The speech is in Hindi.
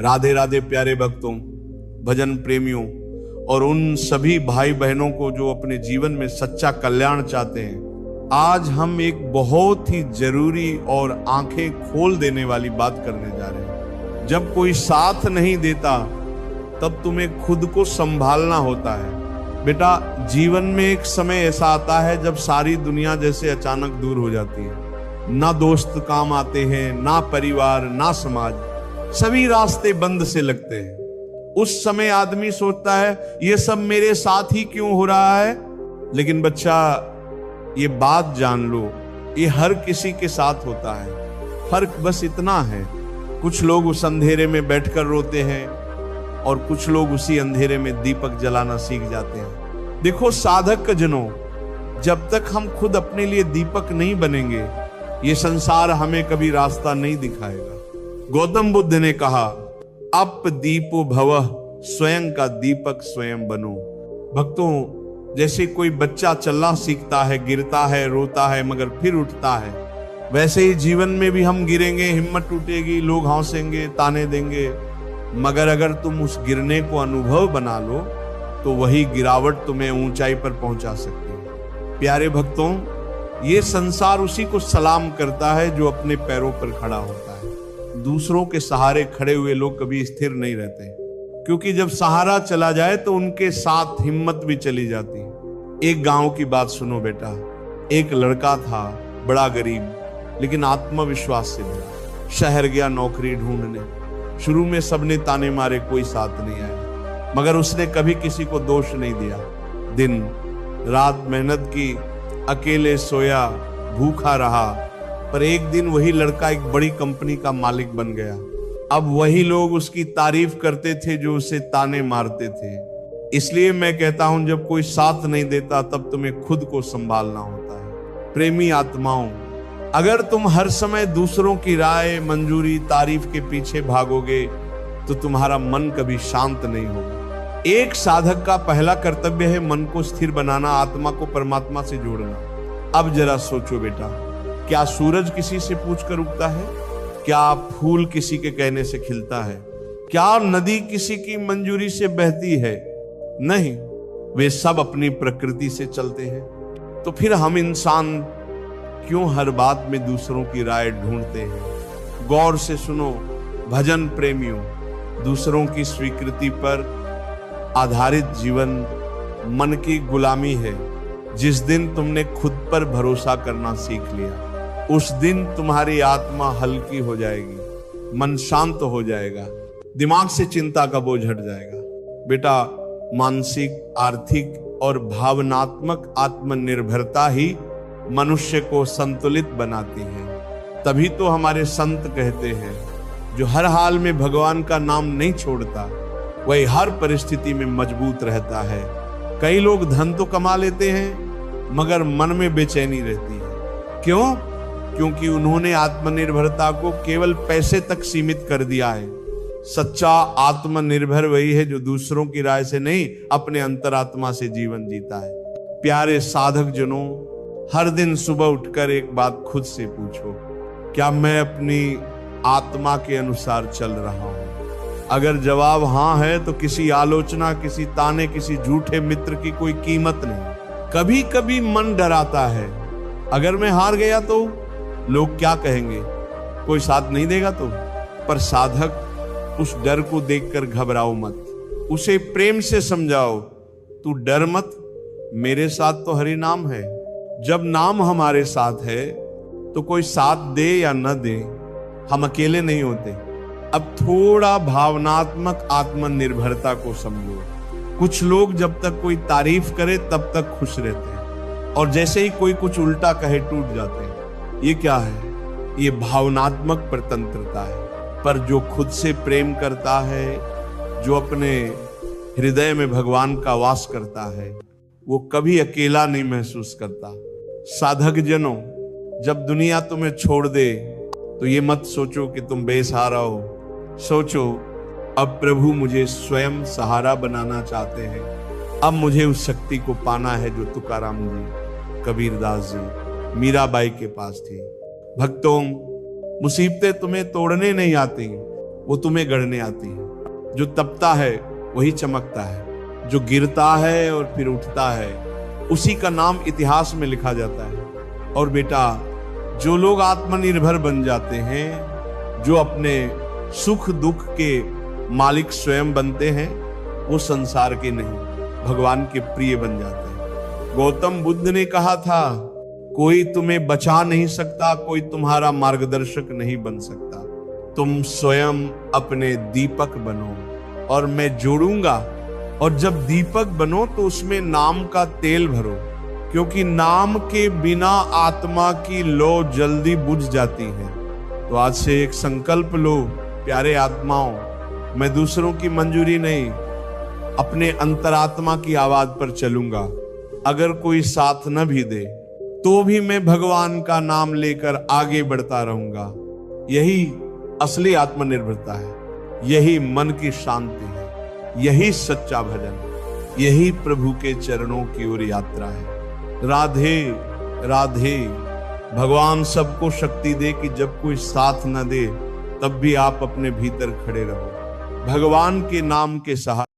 राधे राधे प्यारे भक्तों, भजन प्रेमियों और उन सभी भाई बहनों को जो अपने जीवन में सच्चा कल्याण चाहते हैं। आज हम एक बहुत ही जरूरी और आंखें खोल देने वाली बात करने जा रहे हैं। जब कोई साथ नहीं देता तब तुम्हें खुद को संभालना होता है। बेटा, जीवन में एक समय ऐसा आता है जब सारी दुनिया जैसे अचानक दूर हो जाती है। ना दोस्त काम आते हैं, ना परिवार, ना समाज, सभी रास्ते बंद से लगते हैं। उस समय आदमी सोचता है ये सब मेरे साथ ही क्यों हो रहा है। लेकिन बच्चा, ये बात जान लो, ये हर किसी के साथ होता है। फर्क बस इतना है, कुछ लोग उस अंधेरे में बैठकर रोते हैं और कुछ लोग उसी अंधेरे में दीपक जलाना सीख जाते हैं। देखो साधक जनों, जब तक हम खुद अपने लिए दीपक नहीं बनेंगे, ये संसार हमें कभी रास्ता नहीं दिखाएगा। गौतम बुद्ध ने कहा, अप दीपो भवः, स्वयं का दीपक स्वयं बनो। भक्तों, जैसे कोई बच्चा चलना सीखता है, गिरता है, रोता है, मगर फिर उठता है, वैसे ही जीवन में भी हम गिरेंगे, हिम्मत टूटेगी, लोग हंसेंगे, ताने देंगे, मगर अगर तुम उस गिरने को अनुभव बना लो तो वही गिरावट तुम्हें ऊंचाई पर पहुंचा सकती है। प्यारे भक्तों, ये संसार उसी को सलाम करता है जो अपने पैरों पर खड़ा होता है। दूसरों के सहारे खड़े हुए लोग कभी स्थिर नहीं रहते, क्योंकि जब सहारा चला जाए तो उनके साथ हिम्मत भी चली जाती है। एक गांव की बात सुनो बेटा। एक लड़का था, बड़ा गरीब, लेकिन आत्मविश्वास से भरा। शहर गया नौकरी ढूंढने। शुरू में सबने ताने मारे, कोई साथ नहीं आया, मगर उसने कभी किसी को दोष नहीं दिया। दिन रात मेहनत की, अकेले सोया, भूखा रहा, पर एक दिन वही लड़का एक बड़ी कंपनी का मालिक बन गया। अब वही लोग उसकी तारीफ करते थे जो उसे ताने मारते थे। इसलिए मैं कहता हूं, जब कोई साथ नहीं देता तब तुम्हें खुद को संभालना होता है। प्रेमी आत्माओं, अगर तुम हर समय दूसरों की राय, मंजूरी, तारीफ के पीछे भागोगे तो तुम्हारा मन कभी शांत नहीं होगा। एक साधक का पहला कर्तव्य है मन को स्थिर बनाना, आत्मा को परमात्मा से जोड़ना। अब जरा सोचो बेटा, क्या सूरज किसी से पूछकर उगता है? क्या फूल किसी के कहने से खिलता है? क्या नदी किसी की मंजूरी से बहती है? नहीं, वे सब अपनी प्रकृति से चलते हैं। तो फिर हम इंसान क्यों हर बात में दूसरों की राय ढूंढते हैं? गौर से सुनो भजन प्रेमियों, दूसरों की स्वीकृति पर आधारित जीवन मन की गुलामी है। जिस दिन तुमने खुद पर भरोसा करना सीख लिया, उस दिन तुम्हारी आत्मा हल्की हो जाएगी, मन शांत हो जाएगा, दिमाग से चिंता का बोझ हट जाएगा। बेटा, मानसिक, आर्थिक और भावनात्मक आत्मनिर्भरता ही मनुष्य को संतुलित बनाती है। तभी तो हमारे संत कहते हैं, जो हर हाल में भगवान का नाम नहीं छोड़ता, वही हर परिस्थिति में मजबूत रहता है। कई लोग धन तो कमा लेते हैं, मगर मन में बेचैनी रहती है। क्यों? क्योंकि उन्होंने आत्मनिर्भरता को केवल पैसे तक सीमित कर दिया है। सच्चा आत्मनिर्भर वही है जो दूसरों की राय से नहीं, अपने अंतरात्मा से जीवन जीता है। प्यारे साधक जनों, हर दिन सुबह उठकर एक बात खुद से पूछो, क्या मैं अपनी आत्मा के अनुसार चल रहा हूं? अगर जवाब हां है तो किसी आलोचना, किसी ताने, किसी झूठे मित्र की कोई कीमत नहीं। कभी कभी मन डराता है, अगर मैं हार गया तो लोग क्या कहेंगे, कोई साथ नहीं देगा तो। पर साधक उस डर को देखकर घबराओ मत, उसे प्रेम से समझाओ, तू डर मत, मेरे साथ तो हरि नाम है। जब नाम हमारे साथ है तो कोई साथ दे या न दे, हम अकेले नहीं होते। अब थोड़ा भावनात्मक आत्मनिर्भरता को समझो। कुछ लोग जब तक कोई तारीफ करे तब तक खुश रहते हैं, और जैसे ही कोई कुछ उल्टा कहे टूट जाते हैं। ये क्या है? ये भावनात्मक परतंत्रता है। पर जो खुद से प्रेम करता है, जो अपने हृदय में भगवान का वास करता है, वो कभी अकेला नहीं महसूस करता। साधक जनों, जब दुनिया तुम्हें छोड़ दे तो ये मत सोचो कि तुम बेसहारा हो। सोचो, अब प्रभु मुझे स्वयं सहारा बनाना चाहते हैं। अब मुझे उस शक्ति को पाना है जो तुकाराम जी, कबीरदास जी, मीराबाई के पास थी। भक्तों, मुसीबतें तुम्हें तोड़ने नहीं आती, वो तुम्हें गढ़ने आती है। जो तपता है वही चमकता है, जो गिरता है और फिर उठता है उसी का नाम इतिहास में लिखा जाता है। और बेटा, जो लोग आत्मनिर्भर बन जाते हैं, जो अपने सुख दुख के मालिक स्वयं बनते हैं, वो संसार के नहीं भगवान के प्रिय बन जाते हैं। गौतम बुद्ध ने कहा था, कोई तुम्हें बचा नहीं सकता, कोई तुम्हारा मार्गदर्शक नहीं बन सकता, तुम स्वयं अपने दीपक बनो और मैं जोड़ूंगा। और जब दीपक बनो तो उसमें नाम का तेल भरो, क्योंकि नाम के बिना आत्मा की लौ जल्दी बुझ जाती है। तो आज से एक संकल्प लो, प्यारे आत्माओं, मैं दूसरों की मंजूरी नहीं, अपने अंतरात्मा की आवाज पर चलूंगा। अगर कोई साथ न भी दे तो भी मैं भगवान का नाम लेकर आगे बढ़ता रहूंगा। यही असली आत्मनिर्भरता है, यही मन की शांति है, यही सच्चा भजन, यही प्रभु के चरणों की ओर यात्रा है। राधे राधे। भगवान सबको शक्ति दे कि जब कोई साथ न दे तब भी आप अपने भीतर खड़े रहो, भगवान के नाम के सहारे।